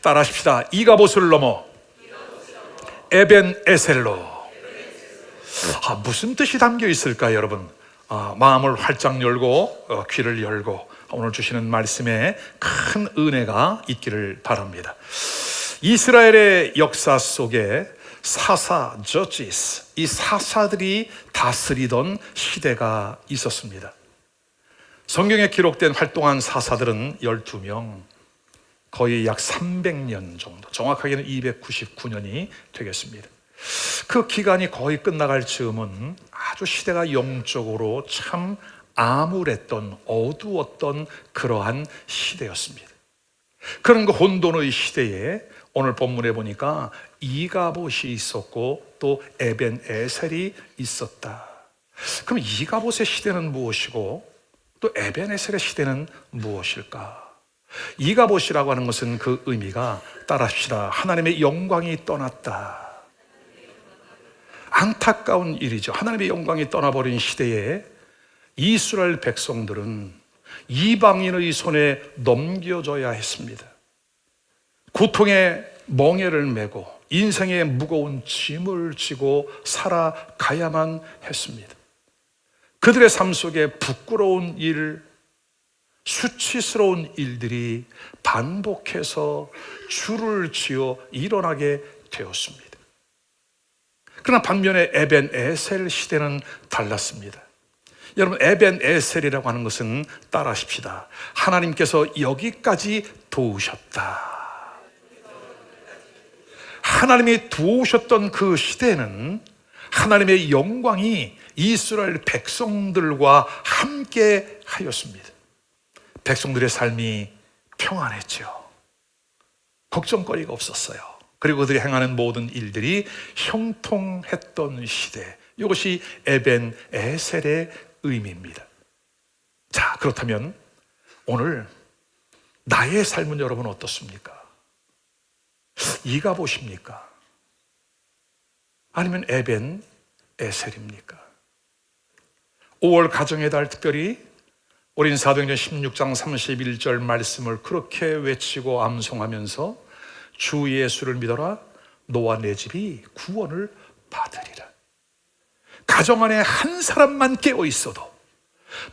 따라하십시다. 이가봇을 넘어 에벤에셀로. 무슨 뜻이 담겨 있을까요, 여러분? 마음을 활짝 열고 귀를 열고 오늘 주시는 말씀에 큰 은혜가 있기를 바랍니다. 이스라엘의 역사 속에 사사, 저지스, 이 사사들이 다스리던 시대가 있었습니다. 성경에 기록된 활동한 사사들은 12명, 거의 약 300년 정도, 정확하게는 299년이 되겠습니다. 그 기간이 거의 끝나갈 즈음은 아주 시대가 영적으로 참 암울했던, 어두웠던 그러한 시대였습니다. 그런 그 혼돈의 시대에 오늘 본문에 보니까 이가봇이 있었고 또 에벤에셀이 있었다. 그럼 이가봇의 시대는 무엇이고 또 에벤에셀의 시대는 무엇일까? 이가봇이라고 하는 것은 그 의미가, 따라합시다, 하나님의 영광이 떠났다. 안타까운 일이죠. 하나님의 영광이 떠나버린 시대에 이스라엘 백성들은 이방인의 손에 넘겨져야 했습니다. 고통의 멍에를 메고 인생의 무거운 짐을 지고 살아가야만 했습니다. 그들의 삶 속에 부끄러운 일, 수치스러운 일들이 반복해서 줄을 지어 일어나게 되었습니다. 그러나 반면에 에벤에셀 시대는 달랐습니다. 여러분, 에벤에셀이라고 하는 것은, 따라하십시다, 하나님께서 여기까지 도우셨다. 하나님이 도우셨던 그 시대에는 하나님의 영광이 이스라엘 백성들과 함께 하였습니다. 백성들의 삶이 평안했죠. 걱정거리가 없었어요. 그리고 그들이 행하는 모든 일들이 형통했던 시대, 이것이 에벤에셀의 의미입니다. 자, 그렇다면 오늘 나의 삶은 여러분 어떻습니까? 이가봇입니까? 아니면 에벤에셀입니까? 5월 가정의 달, 특별히 우린 사도행전 16장 31절 말씀을 그렇게 외치고 암송하면서 주 예수를 믿어라, 너와 내 집이 구원을 받으리라. 가정 안에 한 사람만 깨어 있어도,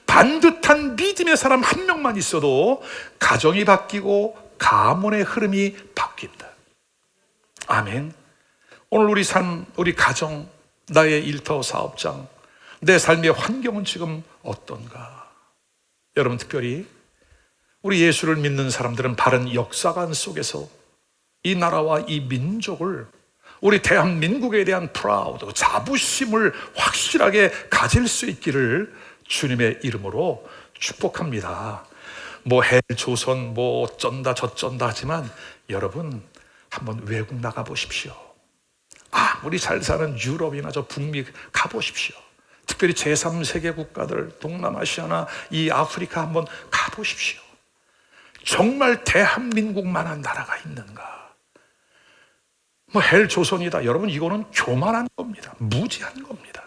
반듯한 믿음의 사람 한 명만 있어도 가정이 바뀌고 가문의 흐름이 바뀐다. 아멘. 오늘 우리 삶, 우리 가정, 나의 일터 사업장, 내 삶의 환경은 지금 어떤가? 여러분, 특별히 우리 예수를 믿는 사람들은 바른 역사관 속에서 이 나라와 이 민족을, 우리 대한민국에 대한 프라우드, 자부심을 확실하게 가질 수 있기를 주님의 이름으로 축복합니다. 헬조선 어쩐다 저쩐다 하지만 여러분, 한번 외국 나가 보십시오. 우리 잘 사는 유럽이나 저 북미 가보십시오. 특별히 제3세계 국가들, 동남아시아나 이 아프리카 한번 가보십시오. 정말 대한민국만한 나라가 있는가? 헬조선이다. 여러분, 이거는 교만한 겁니다. 무지한 겁니다.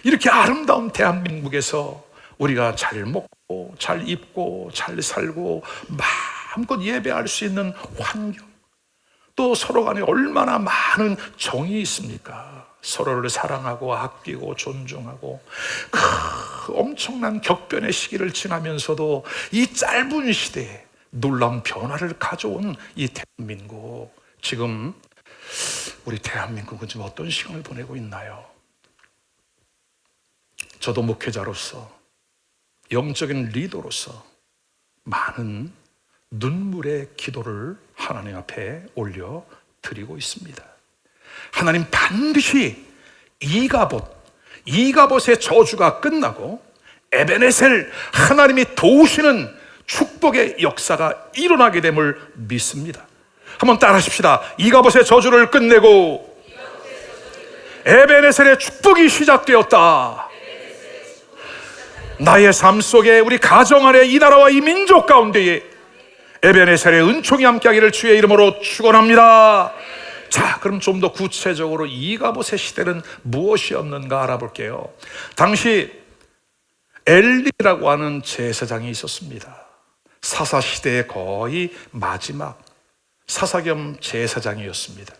이렇게 아름다운 대한민국에서 우리가 잘 먹고 잘 입고 잘 살고 마음껏 예배할 수 있는 환경, 또 서로 간에 얼마나 많은 정이 있습니까? 서로를 사랑하고 아끼고 존중하고, 그 엄청난 격변의 시기를 지나면서도 이 짧은 시대에 놀라운 변화를 가져온 이 대한민국, 지금 우리 대한민국은 지금 어떤 시간을 보내고 있나요? 저도 목회자로서, 영적인 리더로서 많은 눈물의 기도를 하나님 앞에 올려드리고 있습니다. 하나님, 반드시 이가봇의 저주가 끝나고 에벤에셀, 하나님이 도우시는 축복의 역사가 일어나게 됨을 믿습니다. 한번 따라하십시다. 이가봇의 저주를 끝내고 에벤에셀의 축복이 시작되었다. 나의 삶 속에, 우리 가정 안에, 이 나라와 이 민족 가운데에 에벤에셀의 은총이 함께하기를 주의 이름으로 축원합니다. 자, 그럼 좀 더 구체적으로 이가봇의 시대는 무엇이었는가 알아볼게요. 당시 엘리라고 하는 제사장이 있었습니다. 사사시대의 거의 마지막, 사사겸 제사장이었습니다.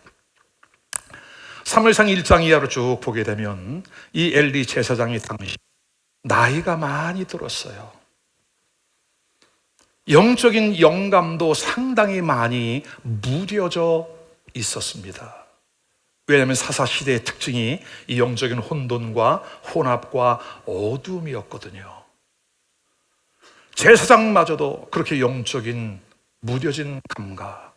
사무엘상 1장 이하로 쭉 보게 되면 이 엘리 제사장이 당시 나이가 많이 들었어요. 영적인 영감도 상당히 많이 무뎌져 있었습니다. 왜냐하면 사사시대의 특징이 이 영적인 혼돈과 혼합과 어둠이었거든요. 제사장마저도 그렇게 영적인 무뎌진 감각,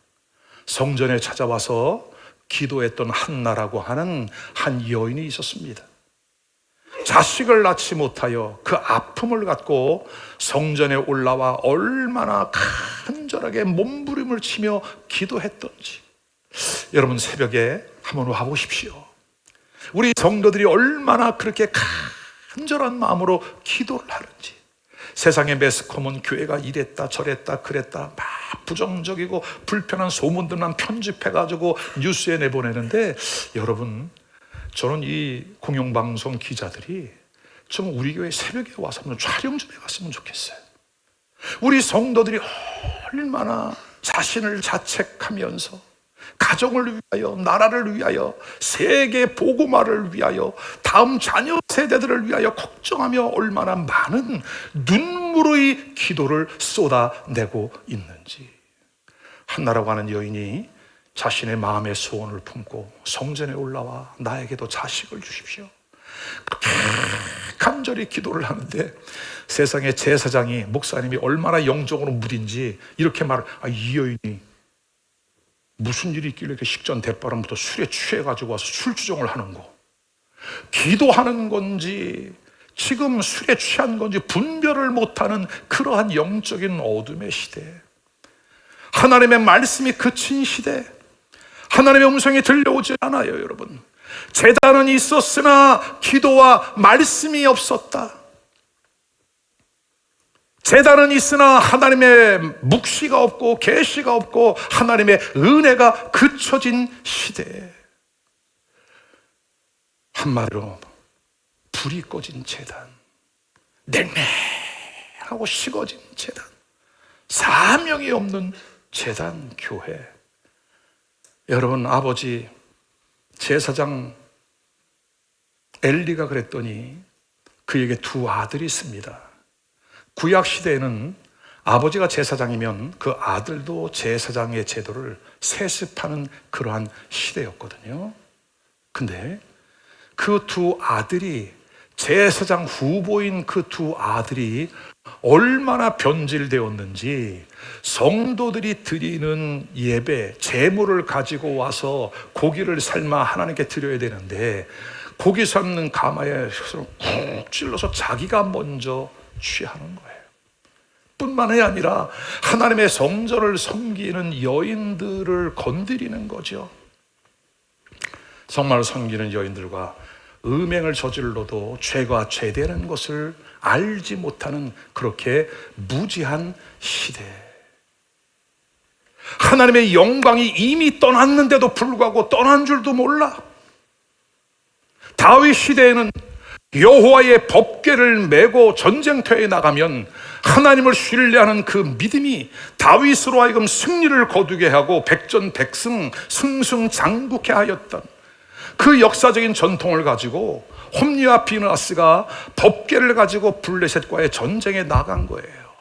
성전에 찾아와서 기도했던 한나라고 하는 한 여인이 있었습니다. 자식을 낳지 못하여 그 아픔을 갖고 성전에 올라와 얼마나 간절하게 몸부림을 치며 기도했던지, 여러분 새벽에 한번 와보십시오. 우리 성도들이 얼마나 그렇게 간절한 마음으로 기도를 하는지. 세상의 매스컴은 교회가 이랬다 저랬다 그랬다 막 부정적이고 불편한 소문들만 편집해가지고 뉴스에 내보내는데, 여러분 저는 이 공영방송 기자들이 좀 우리 교회 새벽에 와서 한번 촬영 좀 해봤으면 좋겠어요. 우리 성도들이 얼마나 자신을 자책하면서 가정을 위하여, 나라를 위하여, 세계 복음화를 위하여, 다음 자녀 세대들을 위하여 걱정하며 얼마나 많은 눈물의 기도를 쏟아내고 있는지. 한나라고 하는 여인이 자신의 마음의 소원을 품고 성전에 올라와 나에게도 자식을 주십시오, 간절히 기도를 하는데, 세상의 제사장이, 목사님이 얼마나 영적으로 무딘지 이렇게 이 여인이 무슨 일이 있길래 이렇게 식전 대바람부터 술에 취해가지고 와서 술주정을 하는 거, 기도하는 건지 지금 술에 취한 건지 분별을 못하는 그러한 영적인 어둠의 시대, 하나님의 말씀이 그친 시대, 하나님의 음성이 들려오지 않아요. 여러분, 제단은 있었으나 기도와 말씀이 없었다. 제단은 있으나 하나님의 묵시가 없고 계시가 없고 하나님의 은혜가 그쳐진 시대에, 한마디로 불이 꺼진 제단, 냉랭하고 식어진 제단, 사명이 없는 제단 교회. 여러분, 아버지 제사장 엘리가 그랬더니 그에게 두 아들이 있습니다. 구약 시대에는 아버지가 제사장이면 그 아들도 제사장의 제도를 세습하는 그러한 시대였거든요. 근데 그 두 아들이, 제사장 후보인 그 두 아들이 얼마나 변질되었는지, 성도들이 드리는 예배, 제물을 가지고 와서 고기를 삶아 하나님께 드려야 되는데 고기 삶는 가마에 쿡 찔러서 자기가 먼저 취하는 거예요. 뿐만이 아니라 하나님의 성전을 섬기는 여인들을 건드리는 거죠. 정말 섬기는 여인들과 음행을 저질러도 죄가 죄되는 것을 알지 못하는 그렇게 무지한 시대, 하나님의 영광이 이미 떠났는데도 불구하고 떠난 줄도 몰라. 다윗 시대에는 여호와의 법궤를 메고 전쟁터에 나가면 하나님을 신뢰하는 그 믿음이 다윗으로 하여금 승리를 거두게 하고 백전백승, 승승장구케 하였던 그 역사적인 전통을 가지고 홈리와 비느하스가 법궤를 가지고 블레셋과의 전쟁에 나간 거예요.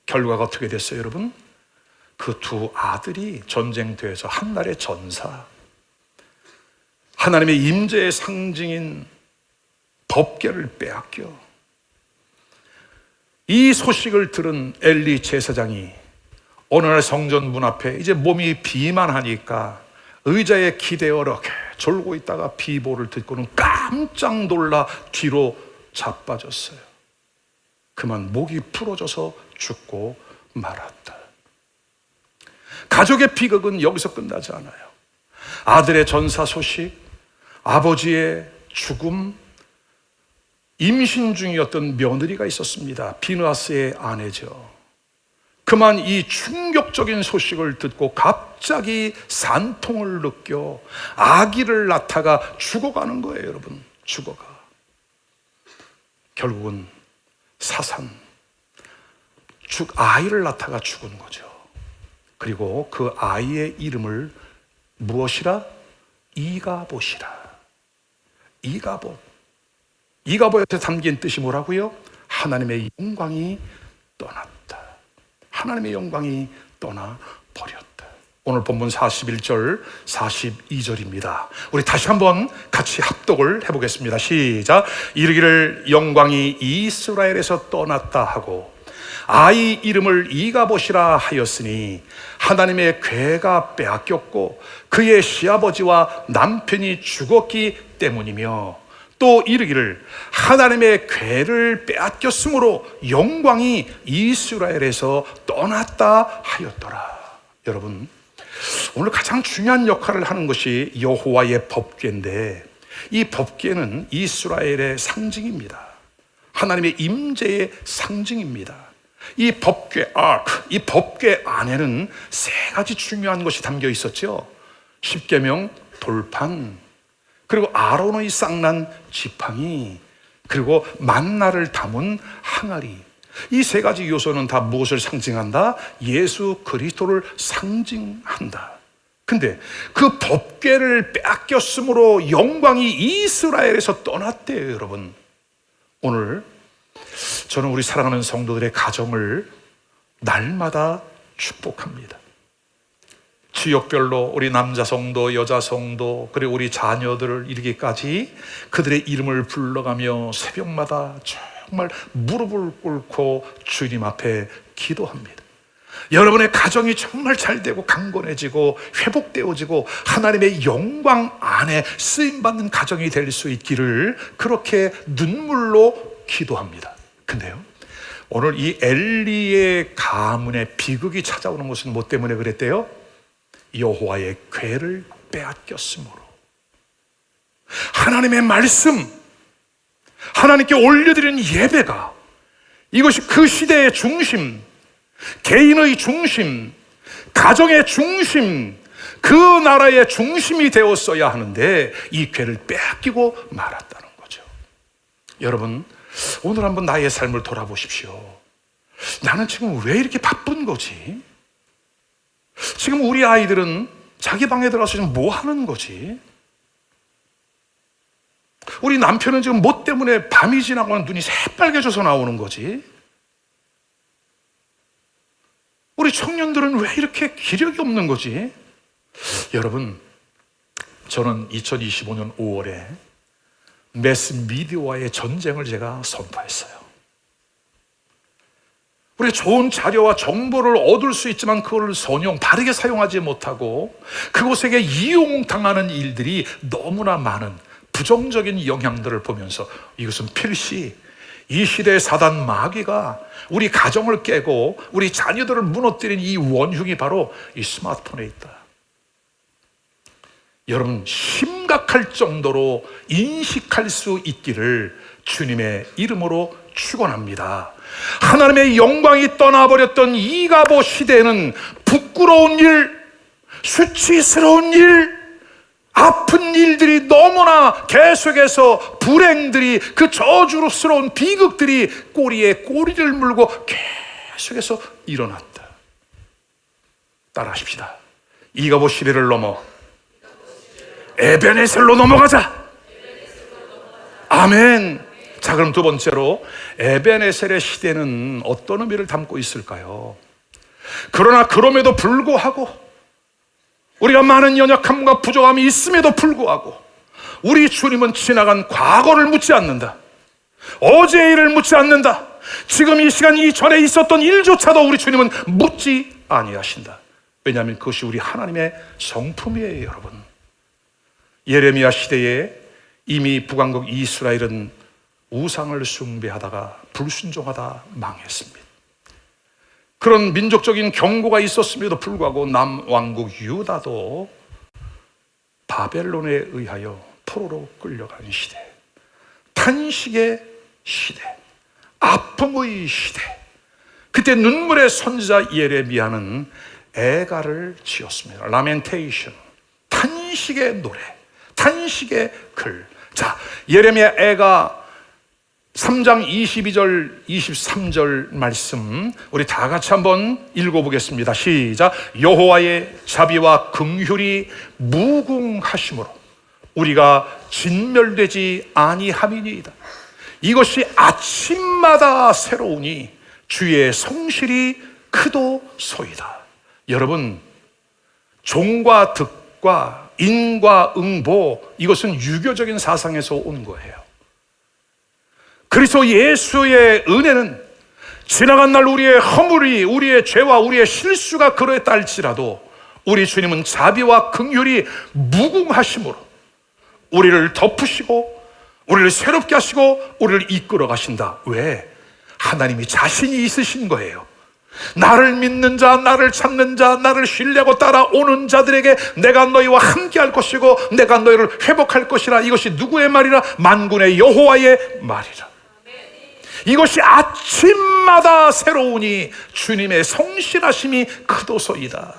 결과가 어떻게 됐어요, 여러분? 그 두 아들이 전쟁터에서 한날의 전사, 하나님의 임재의 상징인 법궤를 빼앗겨. 이 소식을 들은 엘리 제사장이 어느 날 성전 문 앞에 이제 몸이 비만하니까 의자에 기대어 이렇게 졸고 있다가 비보를 듣고는 깜짝 놀라 뒤로 자빠졌어요. 그만 목이 부러져서 죽고 말았다. 가족의 비극은 여기서 끝나지 않아요. 아들의 전사 소식, 아버지의 죽음, 임신 중이었던 며느리가 있었습니다. 비느하스의 아내죠. 그만 이 충격적인 소식을 듣고 갑자기 산통을 느껴 아기를 낳다가 죽어가는 거예요, 여러분. 죽어가. 결국은 사산, 아이를 낳다가 죽은 거죠. 그리고 그 아이의 이름을 무엇이라? 이가봇이라. 이가봇. 이가봇에 담긴 뜻이 뭐라고요? 하나님의 영광이 떠났다. 하나님의 영광이 떠나버렸다. 오늘 본문 41절, 42절입니다. 우리 다시 한번 같이 합독을 해보겠습니다. 시작. 이르기를 영광이 이스라엘에서 떠났다 하고 아이 이름을 이가봇이라 하였으니 하나님의 괴가 빼앗겼고 그의 시아버지와 남편이 죽었기 때문이며, 또 이르기를 하나님의 괴를 빼앗겼으므로 영광이 이스라엘에서 떠났다 하였더라. 여러분, 오늘 가장 중요한 역할을 하는 것이 여호와의 법궤인데, 이 법궤는 이스라엘의 상징입니다. 하나님의 임재의 상징입니다. 이 법궤 아크, 이 법궤 안에는 세 가지 중요한 것이 담겨 있었죠. 십계명 돌판, 그리고 아론의 쌍난 지팡이, 그리고 만나를 담은 항아리. 이 세 가지 요소는 다 무엇을 상징한다? 예수 그리스도를 상징한다. 근데 그 법궤를 빼앗겼으므로 영광이 이스라엘에서 떠났대요. 여러분, 오늘 저는 우리 사랑하는 성도들의 가정을 날마다 축복합니다. 지역별로 우리 남자 성도, 여자 성도, 그리고 우리 자녀들을 이르기까지 그들의 이름을 불러가며 새벽마다 정말 무릎을 꿇고 주님 앞에 기도합니다. 여러분의 가정이 정말 잘 되고 강건해지고 회복되어지고 하나님의 영광 안에 쓰임받는 가정이 될 수 있기를 그렇게 눈물로 기도합니다. 근데요, 오늘 이 엘리의 가문에 비극이 찾아오는 것은 뭐 때문에 그랬대요? 여호와의 궤를 빼앗겼으므로. 하나님의 말씀, 하나님께 올려드리는 예배가, 이것이 그 시대의 중심, 개인의 중심, 가정의 중심, 그 나라의 중심이 되었어야 하는데 이 궤를 빼앗기고 말았다는 거죠. 여러분, 오늘 한번 나의 삶을 돌아보십시오. 나는 지금 왜 이렇게 바쁜 거지? 지금 우리 아이들은 자기 방에 들어가서 지금 뭐 하는 거지? 우리 남편은 지금 뭐 때문에 밤이 지나고는 눈이 새빨개져서 나오는 거지? 우리 청년들은 왜 이렇게 기력이 없는 거지? 여러분, 저는 2025년 5월에 매스미디어와의 전쟁을 제가 선포했어요. 우리가 좋은 자료와 정보를 얻을 수 있지만 그걸 바르게 사용하지 못하고 그곳에게 이용당하는 일들이 너무나 많은 부정적인 영향들을 보면서 이것은 필시 이 시대의 사단 마귀가 우리 가정을 깨고 우리 자녀들을 무너뜨린 이 원흉이 바로 이 스마트폰에 있다. 여러분, 심각할 정도로 인식할 수 있기를 주님의 이름으로 축원합니다. 하나님의 영광이 떠나버렸던 이가봇 시대에는 부끄러운 일, 수치스러운 일, 아픈 일들이 너무나 계속해서 불행들이, 그 저주스러운 비극들이 꼬리에 꼬리를 물고 계속해서 일어났다. 따라하십시다. 이가봇 시대를 넘어 에베네셀로 넘어가자. 아멘. 자, 그럼 두 번째로 에베네셀의 시대는 어떤 의미를 담고 있을까요? 그러나 그럼에도 불구하고, 우리가 많은 연약함과 부족함이 있음에도 불구하고 우리 주님은 지나간 과거를 묻지 않는다. 어제의 일을 묻지 않는다. 지금 이 시간 이전에 있었던 일조차도 우리 주님은 묻지 아니하신다. 왜냐하면 그것이 우리 하나님의 성품이에요. 여러분, 예레미야 시대에 이미 북왕국 이스라엘은 우상을 숭배하다가 불순종하다 망했습니다. 그런 민족적인 경고가 있었음에도 불구하고 남왕국 유다도 바벨론에 의하여 포로로 끌려간 시대, 탄식의 시대, 아픔의 시대. 그때 눈물의 선지자 예레미야는 애가를 지었습니다. 라멘테이션, 탄식의 노래, 탄식의 글. 자, 예레미야 애가 3장 22절 23절 말씀 우리 다 같이 한번 읽어보겠습니다. 시작. 여호와의 자비와 긍휼이 무궁하심으로 우리가 진멸되지 아니함이니이다. 이것이 아침마다 새로우니 주의 성실이 크도소이다. 여러분, 종과 득과 인과 응보, 이것은 유교적인 사상에서 온 거예요. 그리스도 예수의 은혜는 지나간 날 우리의 허물이, 우리의 죄와 우리의 실수가 그러했다 할지라도 우리 주님은 자비와 긍휼이 무궁하심으로 우리를 덮으시고 우리를 새롭게 하시고 우리를 이끌어 가신다. 왜? 하나님이 자신이 있으신 거예요. 나를 믿는 자, 나를 찾는 자, 나를 신뢰하고 따라오는 자들에게 내가 너희와 함께 할 것이고 내가 너희를 회복할 것이라. 이것이 누구의 말이라? 만군의 여호와의 말이라. 이것이 아침마다 새로우니 주님의 성실하심이 크도소이다.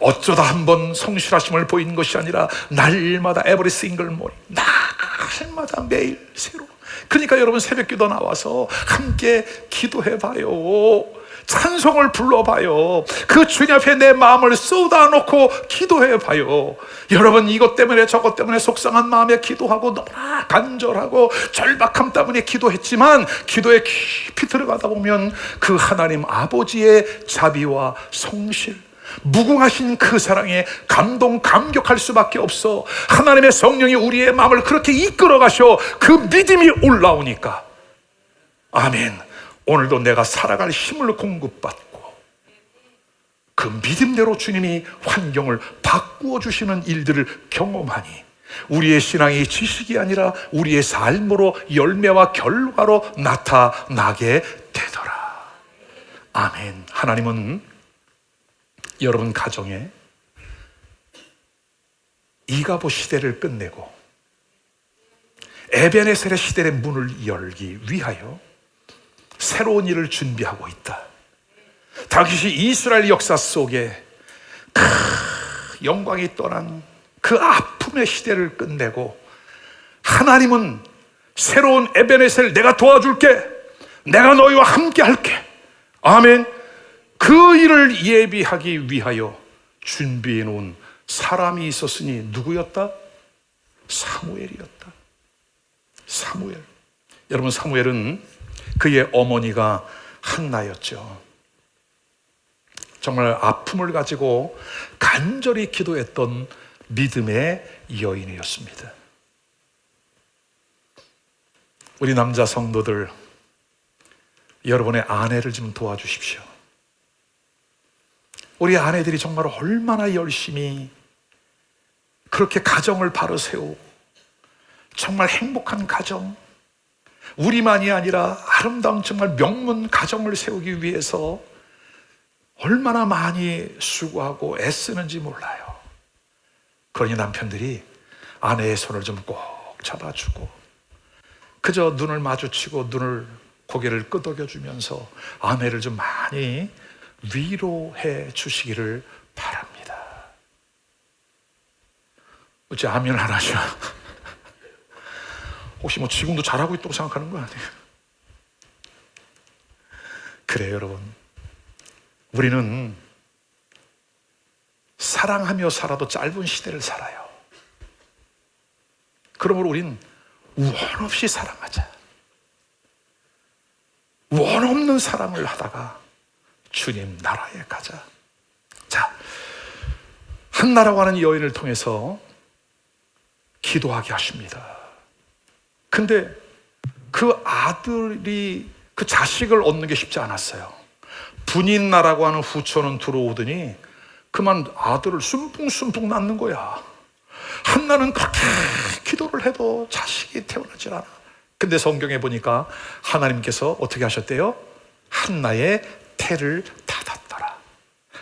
어쩌다 한번 성실하심을 보이는 것이 아니라 날마다 every single morning, 날마다 매일 새로. 그러니까 여러분, 새벽기도 나와서 함께 기도해봐요. 찬송을 불러봐요. 그 주님 앞에 내 마음을 쏟아놓고 기도해봐요. 여러분, 이것 때문에 저것 때문에 속상한 마음에 기도하고 너무나 간절하고 절박함 때문에 기도했지만 기도에 깊이 들어가다 보면 그 하나님 아버지의 자비와 성실, 무궁하신 그 사랑에 감격할 수밖에 없어. 하나님의 성령이 우리의 마음을 그렇게 이끌어 가셔. 그 믿음이 올라오니까, 아멘, 오늘도 내가 살아갈 힘을 공급받고 그 믿음대로 주님이 환경을 바꾸어 주시는 일들을 경험하니 우리의 신앙이 지식이 아니라 우리의 삶으로 열매와 결과로 나타나게 되더라. 아멘. 하나님은 여러분 가정에 이가보 시대를 끝내고 에베네셀의 시대의 문을 열기 위하여 새로운 일을 준비하고 있다. 다윗이 이스라엘 역사 속에 영광이 떠난 그 아픔의 시대를 끝내고 하나님은 새로운 에베네셀, 내가 도와줄게, 내가 너희와 함께 할게, 아멘, 그 일을 예비하기 위하여 준비해 놓은 사람이 있었으니 누구였다? 사무엘이었다. 사무엘. 여러분, 사무엘은 그의 어머니가 한나였죠. 정말 아픔을 가지고 간절히 기도했던 믿음의 여인이었습니다. 우리 남자 성도들, 여러분의 아내를 좀 도와주십시오. 우리 아내들이 정말 얼마나 열심히 그렇게 가정을 바로 세우고 정말 행복한 가정, 우리만이 아니라 아름다운 정말 명문 가정을 세우기 위해서 얼마나 많이 수고하고 애쓰는지 몰라요. 그러니 남편들이 아내의 손을 좀 꼭 잡아주고 그저 눈을 마주치고 고개를 끄덕여주면서 아내를 좀 많이 위로해 주시기를 바랍니다. 어째 아멘 안 하셔? 혹시 지금도 잘하고 있다고 생각하는 거 아니에요? 그래요, 여러분. 우리는 사랑하며 살아도 짧은 시대를 살아요. 그러므로 우린 원 없이 사랑하자. 원 없는 사랑을 하다가 주님 나라에 가자. 자, 한나라고 하는 여인을 통해서 기도하게 하십니다. 근데 그 아들이, 그 자식을 얻는 게 쉽지 않았어요. 분인나라고 하는 후처는 들어오더니 그만 아들을 숨풍숨풍 낳는 거야. 한나는 그렇게 기도를 해도 자식이 태어나질 않아. 근데 성경에 보니까 하나님께서 어떻게 하셨대요? 한나의 태를 닫았더라.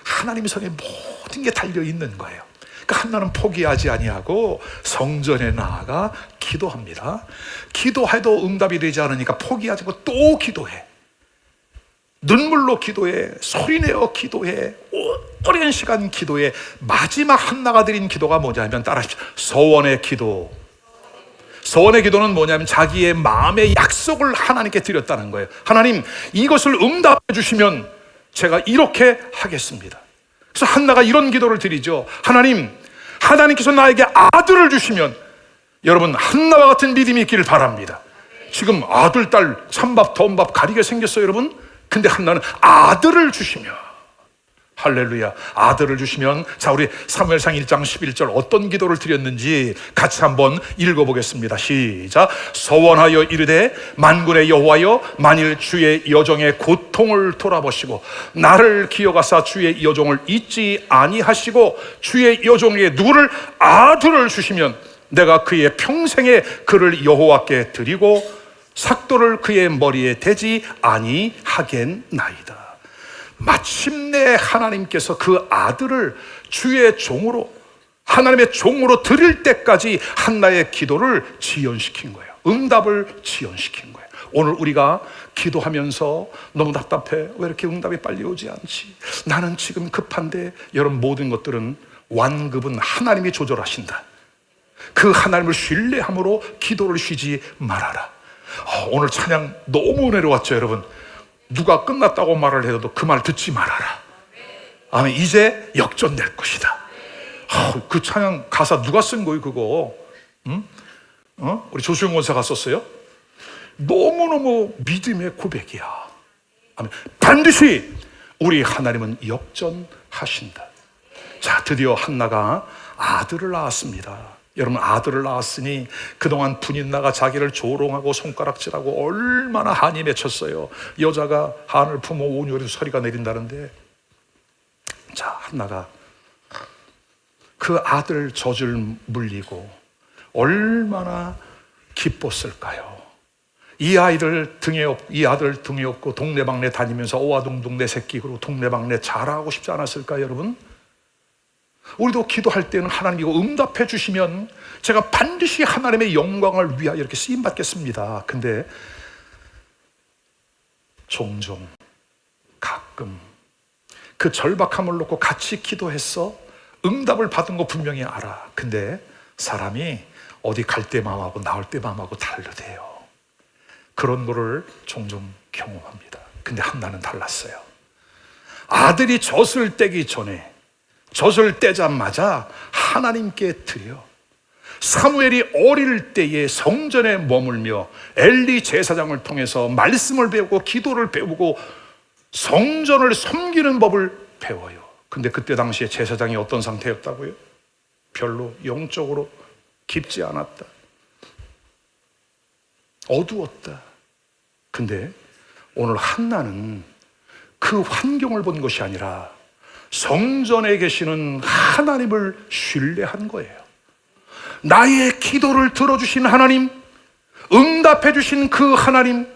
하나님 손에 모든 게 달려있는 거예요. 그러니까 한나는 포기하지 아니하고 성전에 나아가 기도합니다. 기도해도 응답이 되지 않으니까 포기하지 않고 또 기도해. 눈물로 기도해, 소리내어 기도해, 오랜 시간 기도해. 마지막 한나가 드린 기도가 뭐냐면 따라하십시오. 서원의 기도. 서원의 기도는 뭐냐면 자기의 마음의 약속을 하나님께 드렸다는 거예요. 하나님, 이것을 응답해 주시면 제가 이렇게 하겠습니다. 그래서 한나가 이런 기도를 드리죠. 하나님, 하나님께서 나에게 아들을 주시면, 여러분, 한나와 같은 믿음이 있기를 바랍니다. 지금 아들, 딸, 찬밥, 더운밥 가리게 생겼어요, 여러분. 근데 한나는 아들을 주시면, 할렐루야, 아들을 주시면, 자, 우리 사무엘상 1장 11절 어떤 기도를 드렸는지 같이 한번 읽어보겠습니다. 시작. 서원하여 이르되 만군의 여호와여, 만일 주의 여종의 고통을 돌아보시고 나를 기억하사 주의 여종을 잊지 아니하시고 주의 여종에게 누구를? 아들을 주시면 내가 그의 평생에 그를 여호와께 드리고 삭도를 그의 머리에 대지 아니하겠나이다. 마침내 하나님께서 그 아들을 주의 종으로, 하나님의 종으로 드릴 때까지 한나의 기도를 지연시킨 거예요. 응답을 지연시킨 거예요. 오늘 우리가 기도하면서 너무 답답해, 왜 이렇게 응답이 빨리 오지 않지, 나는 지금 급한데, 여러분, 모든 것들은 완급은 하나님이 조절하신다. 그 하나님을 신뢰함으로 기도를 쉬지 말아라. 오늘 찬양 너무 은혜로웠죠, 여러분. 누가 끝났다고 말을 해도 그 말 듣지 말아라. 아멘. 이제 역전될 것이다. 그 찬양 가사 누가 쓴 거예요, 그거? 응? 우리 조수영 원사가 썼어요? 너무너무 믿음의 고백이야. 아멘. 반드시 우리 하나님은 역전하신다. 자, 드디어 한나가 아들을 낳았습니다. 여러분, 아들을 낳았으니 그동안 분인나가 자기를 조롱하고 손가락질하고 얼마나 한이 맺혔어요. 여자가 한을 품어 온유해도 서리가 내린다는데, 자, 한나가 그 아들 젖을 물리고 얼마나 기뻤을까요? 이 아들 등에 업고 동네방네 다니면서 오아둥둥 내 새끼, 그리고 동네방네 자랑하고 싶지 않았을까요, 여러분? 우리도 기도할 때는 하나님 이거 응답해 주시면 제가 반드시 하나님의 영광을 위하여 이렇게 쓰임 받겠습니다. 근데 종종 가끔 그 절박함을 놓고 같이 기도했어. 응답을 받은 거 분명히 알아. 근데 사람이 어디 갈 때 마음하고 나올 때 마음하고 다르대요. 그런 거를 종종 경험합니다. 근데 한나는 달랐어요. 아들이 젖을 떼기 전에, 젖을 떼자마자 하나님께 드려. 사무엘이 어릴 때에 성전에 머물며 엘리 제사장을 통해서 말씀을 배우고 기도를 배우고 성전을 섬기는 법을 배워요. 근데 그때 당시에 제사장이 어떤 상태였다고요? 별로 영적으로 깊지 않았다. 어두웠다. 근데 오늘 한나는 그 환경을 본 것이 아니라 성전에 계시는 하나님을 신뢰한 거예요. 나의 기도를 들어주신 하나님, 응답해 주신 그 하나님,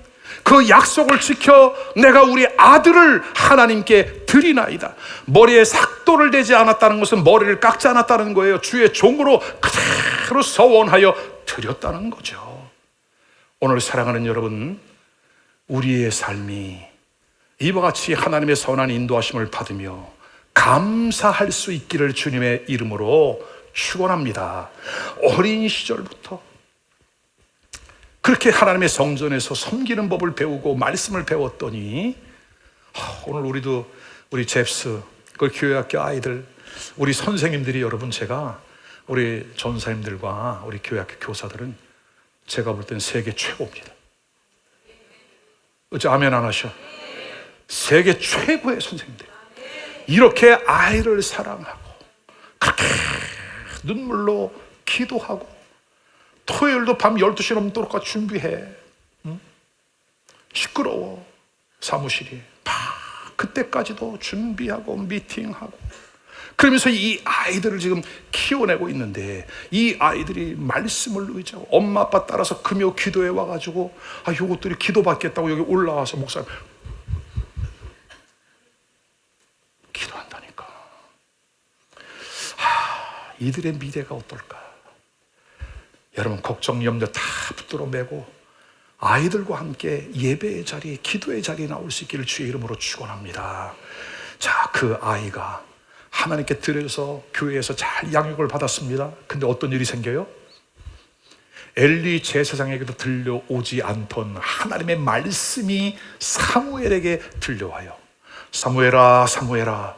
그 약속을 지켜 내가 우리 아들을 하나님께 드리나이다. 머리에 삭도를 대지 않았다는 것은 머리를 깎지 않았다는 거예요. 주의 종으로 그대로 서원하여 드렸다는 거죠. 오늘 사랑하는 여러분, 우리의 삶이 이와 같이 하나님의 선한 인도하심을 받으며 감사할 수 있기를 주님의 이름으로 축원합니다. 어린 시절부터 그렇게 하나님의 성전에서 섬기는 법을 배우고 말씀을 배웠더니 오늘 우리도 우리 잽스, 그 교회학교 아이들, 우리 선생님들이, 여러분, 제가 우리 전사님들과 우리 교회학교 교사들은 제가 볼 땐 세계 최고입니다. 어째 아멘 안 하셔? 세계 최고의 선생님들. 이렇게 아이를 사랑하고 그렇게 눈물로 기도하고 토요일도 밤 12시 넘도록 준비해. 시끄러워, 사무실이. 그때까지도 준비하고 미팅하고 그러면서 이 아이들을 지금 키워내고 있는데, 이 아이들이 말씀을 의지하고 엄마 아빠 따라서 금요 기도에 와가지고 요것들이 기도받겠다고 여기 올라와서 목사님 기도한다니까. 이들의 미래가 어떨까? 여러분, 걱정 염려 다 붙들어 매고 아이들과 함께 예배의 자리, 기도의 자리에 나올 수 있기를 주의 이름으로 축원합니다. 자, 그 아이가 하나님께 드려서 교회에서 잘 양육을 받았습니다. 근데 어떤 일이 생겨요? 엘리 제사장에게도 들려오지 않던 하나님의 말씀이 사무엘에게 들려와요. 사무엘아, 사무엘아.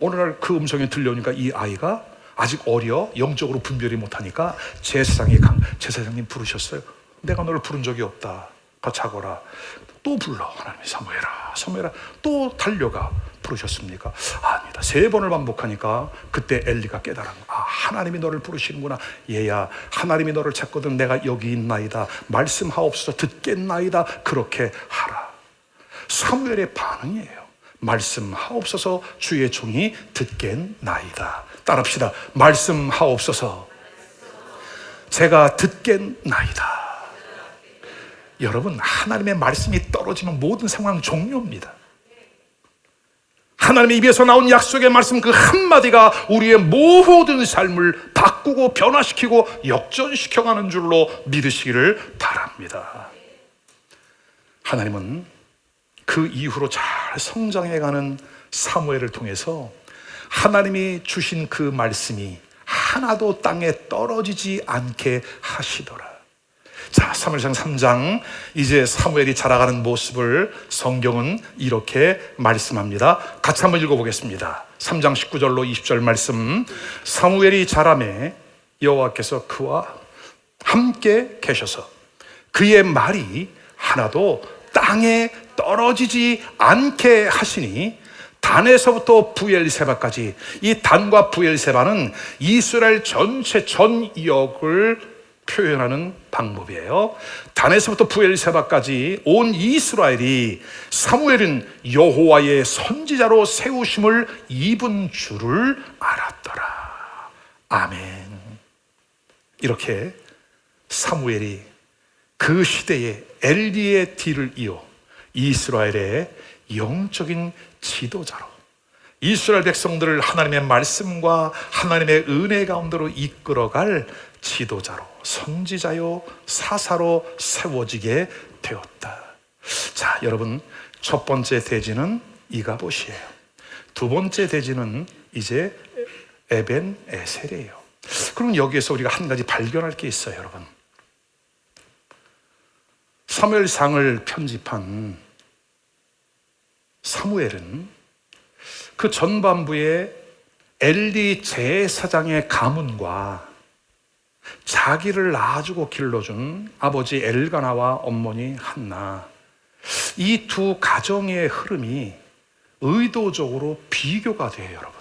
오늘날 그 음성이 들려오니까 이 아이가 아직 어려 영적으로 분별이 못하니까 제사장님 부르셨어요. 내가 너를 부른 적이 없다. 같이 하거라. 또 불러. 하나님이 사무엘아, 사무엘아. 또 달려가. 부르셨습니까? 아닙니다. 3번을 반복하니까 그때 엘리가 깨달은 거야. 아, 하나님이 너를 부르시는구나. 얘야, 하나님이 너를 찾거든 내가 여기 있나이다. 말씀하옵소서. 듣겠나이다. 그렇게 하라. 사무엘의 반응이에요. 말씀하옵소서. 주의 종이 듣겠나이다. 따라합시다. 말씀하옵소서. 제가 듣겠나이다. 여러분, 하나님의 말씀이 떨어지면 모든 상황 종료입니다. 하나님의 입에서 나온 약속의 말씀 그 한마디가 우리의 모든 삶을 바꾸고 변화시키고 역전시켜가는 줄로 믿으시기를 바랍니다. 하나님은 그 이후로 잘 성장해가는 사무엘을 통해서 하나님이 주신 그 말씀이 하나도 땅에 떨어지지 않게 하시더라. 자, 사무엘상 3장, 이제 사무엘이 자라가는 모습을 성경은 이렇게 말씀합니다. 같이 한번 읽어보겠습니다. 3장 19절로 20절 말씀. 사무엘이 자라매 여호와께서 그와 함께 계셔서 그의 말이 하나도 땅에 떨어지지 않게 하시니 단에서부터 부엘세바까지, 이 단과 부엘세바는 이스라엘 전체 전역을 표현하는 방법이에요. 단에서부터 부엘세바까지 온 이스라엘이 사무엘은 여호와의 선지자로 세우심을 입은 줄을 알았더라. 아멘. 이렇게 사무엘이 그 시대에 엘리의 뒤를 이어 이스라엘의 영적인 지도자로, 이스라엘 백성들을 하나님의 말씀과 하나님의 은혜 가운데로 이끌어갈 지도자로, 선지자요 사사로 세워지게 되었다. 자, 여러분, 첫 번째 대지는 이가봇이에요. 두 번째 대지는 이제 에벤에셀이에요. 그럼 여기에서 우리가 한 가지 발견할 게 있어요, 여러분. 사무엘상을 편집한 사무엘은 그 전반부에 엘리 제사장의 가문과 자기를 낳아주고 길러준 아버지 엘가나와 어머니 한나, 이 두 가정의 흐름이 의도적으로 비교가 돼요, 여러분.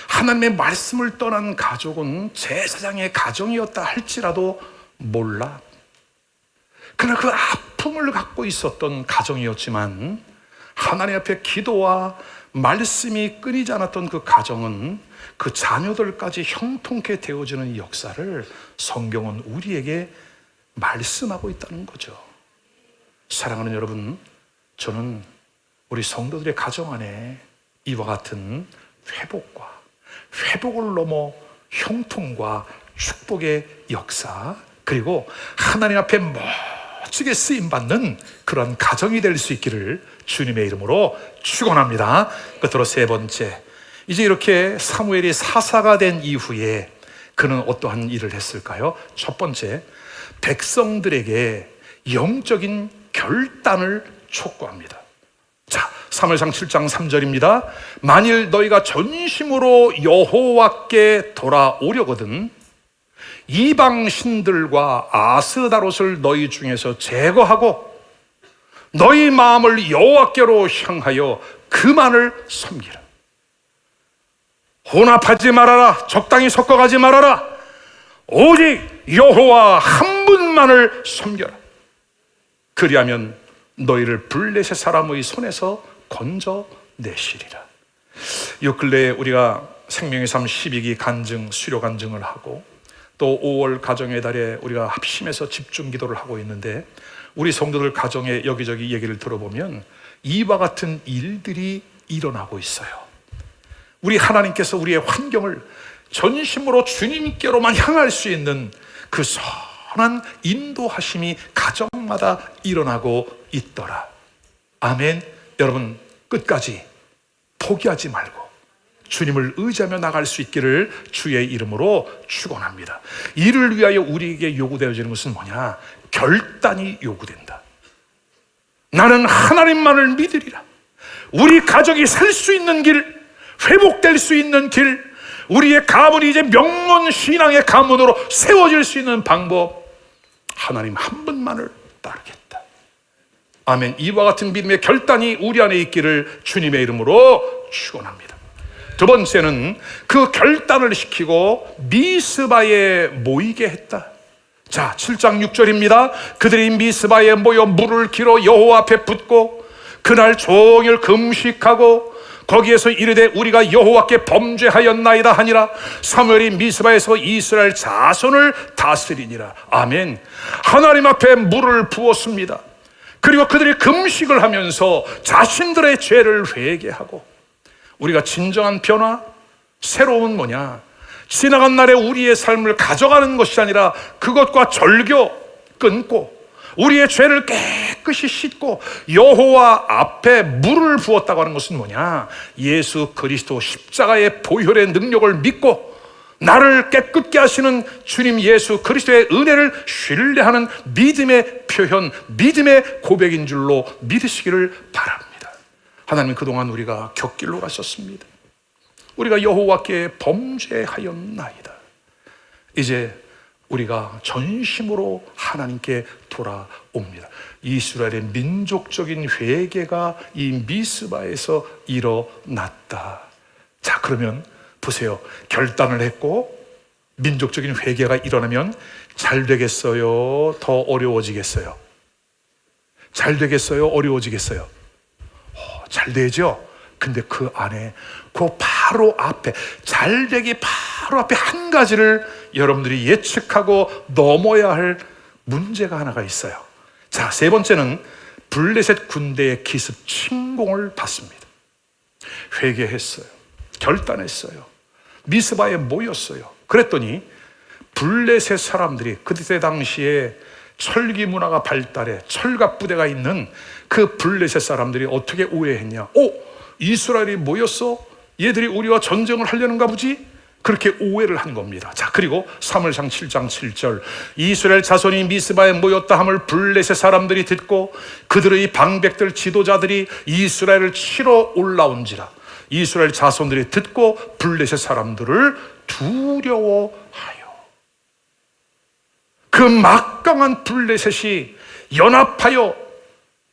하나님의 말씀을 떠난 가족은 제사장의 가정이었다 할지라도 몰라. 그러나 그 아픔을 갖고 있었던 가정이었지만 하나님 앞에 기도와 말씀이 끊이지 않았던 그 가정은 그 자녀들까지 형통케 되어지는 역사를 성경은 우리에게 말씀하고 있다는 거죠. 사랑하는 여러분, 저는 우리 성도들의 가정 안에 이와 같은 회복을 넘어 형통과 축복의 역사, 그리고 하나님 앞에 멋지게 쓰임받는 그런 가정이 될 수 있기를 주님의 이름으로 축원합니다. 끝으로 세 번째, 이제 이렇게 사무엘이 사사가 된 이후에 그는 어떠한 일을 했을까요? 첫 번째, 백성들에게 영적인 결단을 촉구합니다. 자, 사무엘상 7장 3절입니다. 만일 너희가 전심으로 여호와께 돌아오려거든 이방 신들과 아스다롯을 너희 중에서 제거하고 너희 마음을 여호와께로 향하여 그만을 섬기라. 혼합하지 말아라. 적당히 섞어가지 말아라. 오직 여호와 한 분만을 섬겨라. 그리하면 너희를 블레셋 사람의 손에서 건져내시리라. 요 근래에 우리가 생명의 삶 12기 간증, 수료 간증을 하고 또 5월 가정의 달에 우리가 합심해서 집중 기도를 하고 있는데, 우리 성도들 가정에 여기저기 얘기를 들어보면 이와 같은 일들이 일어나고 있어요. 우리 하나님께서 우리의 환경을 전심으로 주님께로만 향할 수 있는 그 선한 인도하심이 가정마다 일어나고 있더라. 아멘. 여러분, 끝까지 포기하지 말고 주님을 의지하며 나갈 수 있기를 주의 이름으로 축원합니다. 이를 위하여 우리에게 요구되어지는 것은 뭐냐? 결단이 요구된다. 나는 하나님만을 믿으리라. 우리 가족이 살 수 있는 길, 회복될 수 있는 길, 우리의 가문이 이제 명문 신앙의 가문으로 세워질 수 있는 방법, 하나님 한 분만을 따르겠다. 아멘. 이와 같은 믿음의 결단이 우리 안에 있기를 주님의 이름으로 축원합니다. 두 번째는 그 결단을 시키고 미스바에 모이게 했다. 자, 7장 6절입니다. 그들이 미스바에 모여 물을 길어 여호와 앞에 붓고 그날 종일 금식하고 거기에서 이르되 우리가 여호와께 범죄하였나이다 하니라. 사무엘이 미스바에서 이스라엘 자손을 다스리니라. 아멘. 하나님 앞에 물을 부었습니다. 그리고 그들이 금식을 하면서 자신들의 죄를 회개하고, 우리가 진정한 변화, 새로운 뭐냐? 지나간 날에 우리의 삶을 가져가는 것이 아니라 그것과 절교 끊고 우리의 죄를 깨끗이 씻고 여호와 앞에 물을 부었다고 하는 것은 뭐냐? 예수 그리스도 십자가의 보혈의 능력을 믿고 나를 깨끗게 하시는 주님 예수 그리스도의 은혜를 신뢰하는 믿음의 표현, 믿음의 고백인 줄로 믿으시기를 바랍니다. 하나님, 그동안 우리가 곁길로 가셨습니다. 우리가 여호와께 범죄하였나이다. 이제 우리가 전심으로 하나님께 돌아옵니다. 이스라엘의 민족적인 회개가 이 미스바에서 일어났다. 자, 그러면 보세요. 결단을 했고 민족적인 회개가 일어나면 잘 되겠어요? 더 어려워지겠어요? 잘 되겠어요? 어려워지겠어요? 잘 되죠? 근데 그 안에 그 바로 앞에, 잘 되기 바로 앞에 한 가지를 여러분들이 예측하고 넘어야 할 문제가 하나가 있어요. 자, 세 번째는 블레셋 군대의 기습 침공을 받습니다. 회개했어요. 결단했어요. 미스바에 모였어요. 그랬더니 블레셋 사람들이 그때 당시에 철기 문화가 발달해 철갑 부대가 있는 그 블레셋 사람들이 어떻게 오해했냐? 이스라엘이 모였어? 얘들이 우리와 전쟁을 하려는가 보지? 그렇게 오해를 한 겁니다. 자, 그리고 사무엘상 7장 7절, 이스라엘 자손이 미스바에 모였다 함을 블레셋 사람들이 듣고 그들의 방백들 지도자들이 이스라엘을 치러 올라온지라. 이스라엘 자손들이 듣고 블레셋 사람들을 두려워하여. 그 막강한 블레셋이 연합하여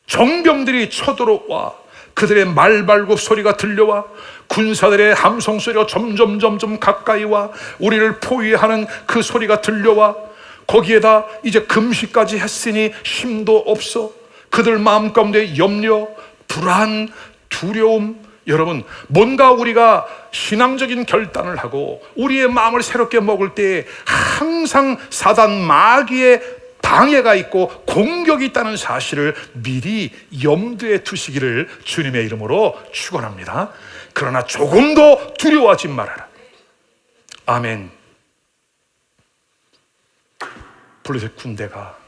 정병들이 쳐들어와 그들의 말발굽 소리가 들려와 군사들의 함성 소리가 점점 가까이 와 우리를 포위하는 그 소리가 들려와 거기에다 이제 금식까지 했으니 힘도 없어. 그들 마음 가운데 염려, 불안, 두려움. 여러분, 뭔가 우리가 신앙적인 결단을 하고 우리의 마음을 새롭게 먹을 때 항상 사단 마귀의 방해가 있고 공격이 있다는 사실을 미리 염두에 두시기를 주님의 이름으로 축원합니다. 그러나 조금도 두려워하지 말아라. 아멘. 블레셋 군대가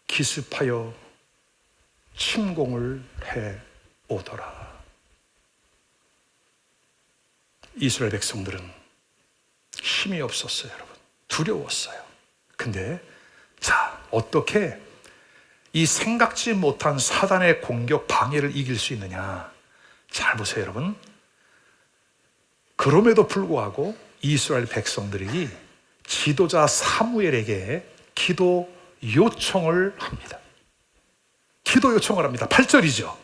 기습하여 침공을 해 오더라. 이스라엘 백성들은 힘이 없었어요, 여러분. 두려웠어요. 근데 자, 어떻게 이 생각지 못한 사단의 공격, 방해를 이길 수 있느냐? 잘 보세요, 여러분. 그럼에도 불구하고 이스라엘 백성들이 지도자 사무엘에게 기도 요청을 합니다. 기도 요청을 합니다. 8절이죠.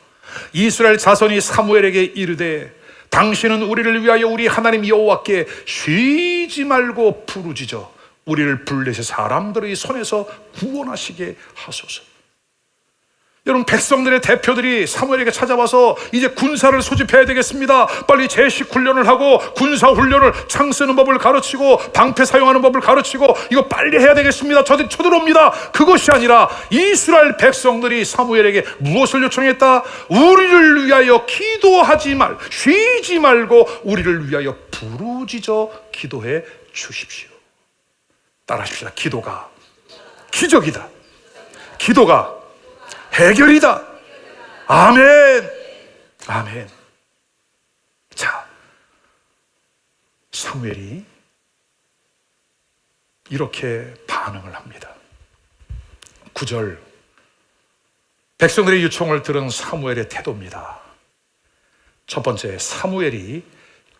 이스라엘 자손이 사무엘에게 이르되 당신은 우리를 위하여 우리 하나님 여호와께 쉬지 말고 부르짖어 우리를 블레셋 사람들의 손에서 구원하시게 하소서. 여러분, 백성들의 대표들이 사무엘에게 찾아와서 이제 군사를 소집해야 되겠습니다. 빨리 제식 훈련을 하고 군사 훈련을 창 쓰는 법을 가르치고 방패 사용하는 법을 가르치고 이거 빨리 해야 되겠습니다. 저들이 쳐들어옵니다. 그것이 아니라 이스라엘 백성들이 사무엘에게 무엇을 요청했다? 우리를 위하여 기도하지 말, 쉬지 말고 우리를 위하여 부르짖어 기도해 주십시오. 따라하십시다. 기도가 기적이다. 기도가 해결이다. 아멘. 아멘. 자, 사무엘이 이렇게 반응을 합니다. 9절, 백성들의 요청을 들은 사무엘의 태도입니다. 첫 번째, 사무엘이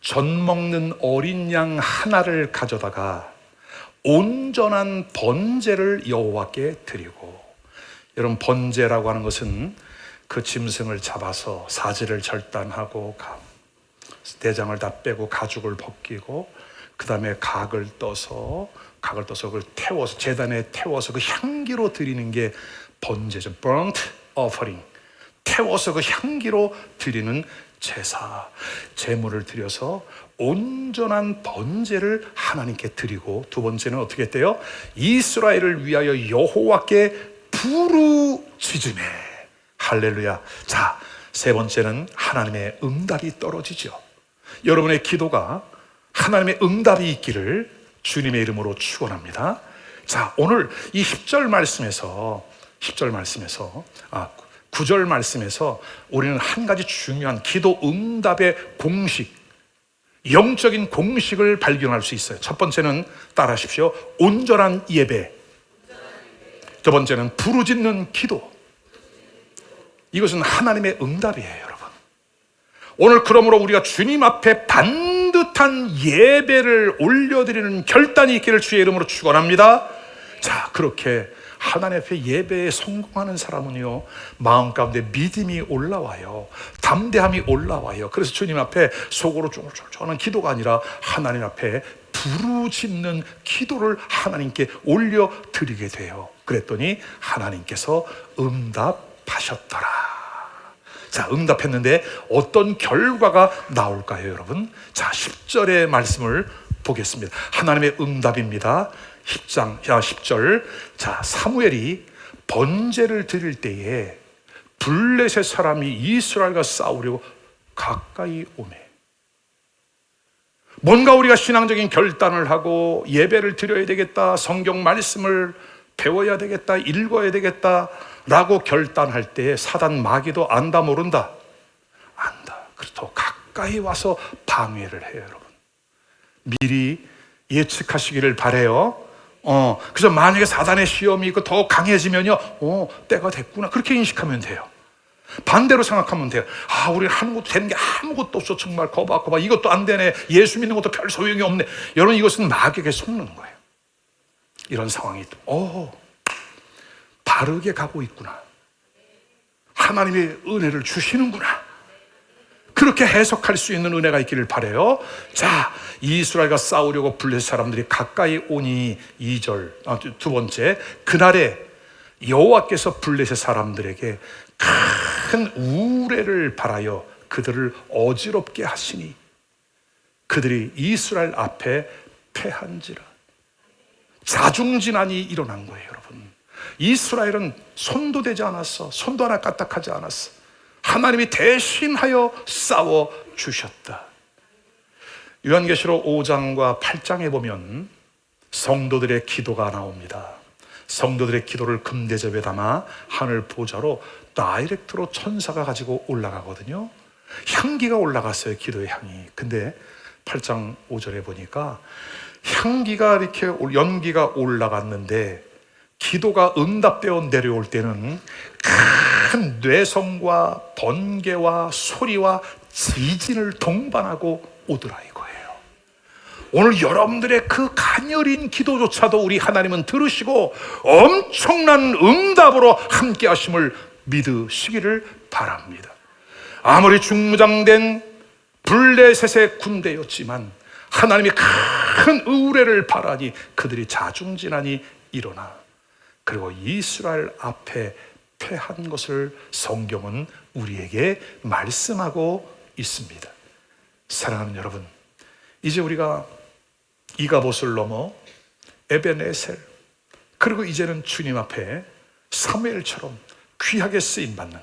젖 먹는 어린 양 하나를 가져다가 온전한 번제를 여호와께 드리고, 여러분, 번제라고 하는 것은 그 짐승을 잡아서 사지를 절단하고 내장을 다 빼고 가죽을 벗기고 그 다음에 각을 떠서 그걸 태워서 제단에 태워서 그 향기로 드리는 게 번제죠. burnt offering. 태워서 그 향기로 드리는 제사, 제물을 드려서 온전한 번제를 하나님께 드리고, 두 번째는 어떻게 했대요? 이스라엘을 위하여 여호와께 부르짖으매. 할렐루야. 자, 세 번째는 하나님의 응답이 떨어지죠. 여러분의 기도가 하나님의 응답이 있기를 주님의 이름으로 축원합니다. 자, 오늘 이 9절 말씀에서 우리는 한 가지 중요한 기도 응답의 공식, 영적인 공식을 발견할 수 있어요. 첫 번째는 따라하십시오. 온전한 예배. 두 번째는 부르짖는 기도. 이것은 하나님의 응답이에요, 여러분. 오늘 그러므로 우리가 주님 앞에 반듯한 예배를 올려드리는 결단이 있기를 주의 이름으로 축원합니다. 자, 그렇게 하나님 앞에 예배에 성공하는 사람은요, 마음 가운데 믿음이 올라와요. 담대함이 올라와요. 그래서 주님 앞에 속으로 쫄쫄쫄 하는 기도가 아니라 하나님 앞에 부르짖는 기도를 하나님께 올려드리게 돼요. 그랬더니 하나님께서 응답하셨더라. 자, 응답했는데 어떤 결과가 나올까요, 여러분? 자, 10절의 말씀을 보겠습니다. 하나님의 응답입니다. 10절. 자, 사무엘이 번제를 드릴 때에 블레셋 사람이 이스라엘과 싸우려고 가까이 오매. 뭔가 우리가 신앙적인 결단을 하고 예배를 드려야 되겠다, 성경 말씀을 배워야 되겠다, 읽어야 되겠다 라고 결단할 때 사단 마귀도 안다 모른다? 안다. 그래서 가까이 와서 방해를 해요, 여러분. 미리 예측하시기를 바라요. 그래서 만약에 사단의 시험이 있고 더 강해지면요, 때가 됐구나, 그렇게 인식하면 돼요. 반대로 생각하면 돼요. 우리 하는 것도 되는 게 아무것도 없어, 정말 거봐 이것도 안 되네, 예수 믿는 것도 별 소용이 없네. 여러분, 이것은 마귀에게 속는 거예요. 이런 상황이 바르게 가고 있구나, 하나님의 은혜를 주시는구나, 그렇게 해석할 수 있는 은혜가 있기를 바라요. 자, 이스라엘과 싸우려고 블레셋 사람들이 가까이 오니 2절, 두 번째, 그날에 여호와께서 블레셋 사람들에게 큰 우레를 발하여 그들을 어지럽게 하시니 그들이 이스라엘 앞에 패한지라. 자중진환이 일어난 거예요, 여러분. 이스라엘은 손도 대지 않았어. 손도 하나 까딱하지 않았어. 하나님이 대신하여 싸워 주셨다. 요한계시록 5장과 8장에 보면 성도들의 기도가 나옵니다. 성도들의 기도를 금대접에 담아 하늘 보좌로 다이렉트로 천사가 가지고 올라가거든요. 향기가 올라갔어요, 기도의 향이. 근데 8장 5절에 보니까 향기가 이렇게 연기가 올라갔는데 기도가 응답되어 내려올 때는 큰 뇌성과 번개와 소리와 지진을 동반하고 오더라, 이거예요. 오늘 여러분들의 그 가녀린 기도조차도 우리 하나님은 들으시고 엄청난 응답으로 함께 하심을 믿으시기를 바랍니다. 아무리 중무장된 블레셋의 군대였지만 하나님이 큰 의뢰를 바라니 그들이 자중진환이 일어나 그리고 이스라엘 앞에 패한 것을 성경은 우리에게 말씀하고 있습니다. 사랑하는 여러분, 이제 우리가 이가봇을 넘어 에벤에셀, 그리고 이제는 주님 앞에 사무엘처럼 귀하게 쓰임받는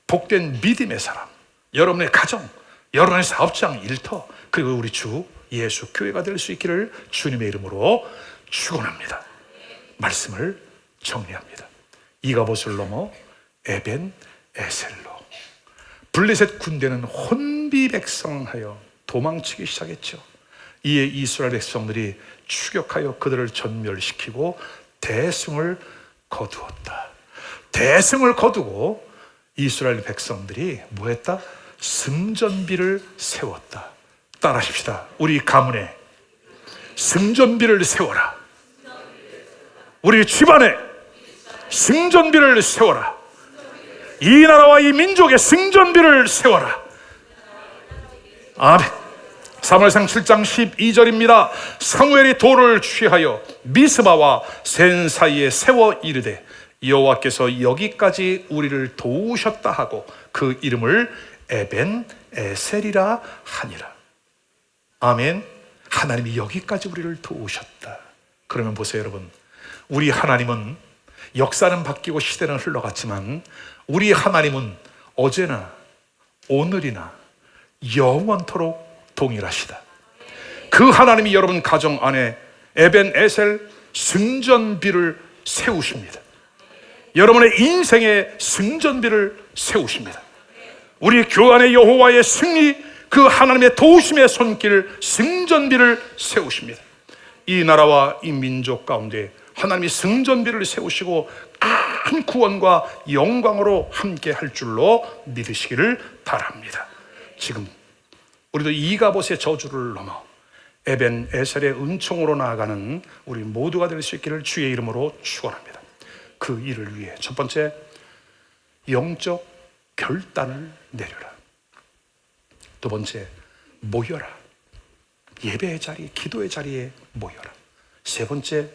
복된 믿음의 사람, 여러분의 가정, 여러분의 사업장, 일터, 그리고 우리 주 예수 교회가 될 수 있기를 주님의 이름으로 축원합니다. 말씀을 정리합니다. 이가봇을 넘어 에벤에셀로 블레셋 군대는 혼비백성하여 도망치기 시작했죠. 이에 이스라엘 백성들이 추격하여 그들을 전멸시키고 대승을 거두었다. 대승을 거두고 이스라엘 백성들이 뭐했다? 승전비를 세웠다. 따라하십시다. 우리 가문에 승전비를 세워라. 우리 집안에 승전비를 세워라. 이 나라와 이 민족의 승전비를 세워라. 아멘. 사무엘상 7장 12절입니다. 사무엘이 돌을 취하여 미스바와 센 사이에 세워 이르되 여호와께서 여기까지 우리를 도우셨다 하고 그 이름을 에벤 에셀이라 하니라. 아멘. 하나님이 여기까지 우리를 도우셨다. 그러면 보세요 여러분, 우리 하나님은 역사는 바뀌고 시대는 흘러갔지만 우리 하나님은 어제나 오늘이나 영원토록 동일하시다. 그 하나님이 여러분 가정 안에 에벤 에셀 승전비를 세우십니다. 여러분의 인생에 승전비를 세우십니다. 우리 교회 여호와의 승리, 그 하나님의 도우심의 손길 승전비를 세우십니다. 이 나라와 이 민족 가운데 하나님이 승전비를 세우시고 큰 구원과 영광으로 함께 할 줄로 믿으시기를 바랍니다. 지금 우리도 이가봇의 저주를 넘어 에벤 에셀의 은총으로 나아가는 우리 모두가 될 수 있기를 주의 이름으로 축원합니다. 그 일을 위해 첫 번째, 영적 결단을 내려라. 두 번째, 모여라. 예배의 자리, 기도의 자리에 모여라. 세 번째,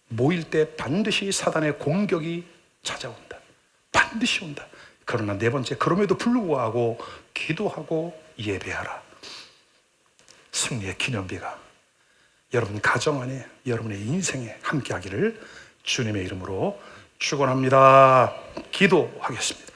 모일 때 반드시 사단의 공격이 찾아온다. 반드시 온다. 그러나 네 번째, 그럼에도 불구하고 기도하고 예배하라. 승리의 기념비가 여러분 가정 안에, 여러분의 인생에 함께하기를 주님의 이름으로 축원합니다. 기도하겠습니다.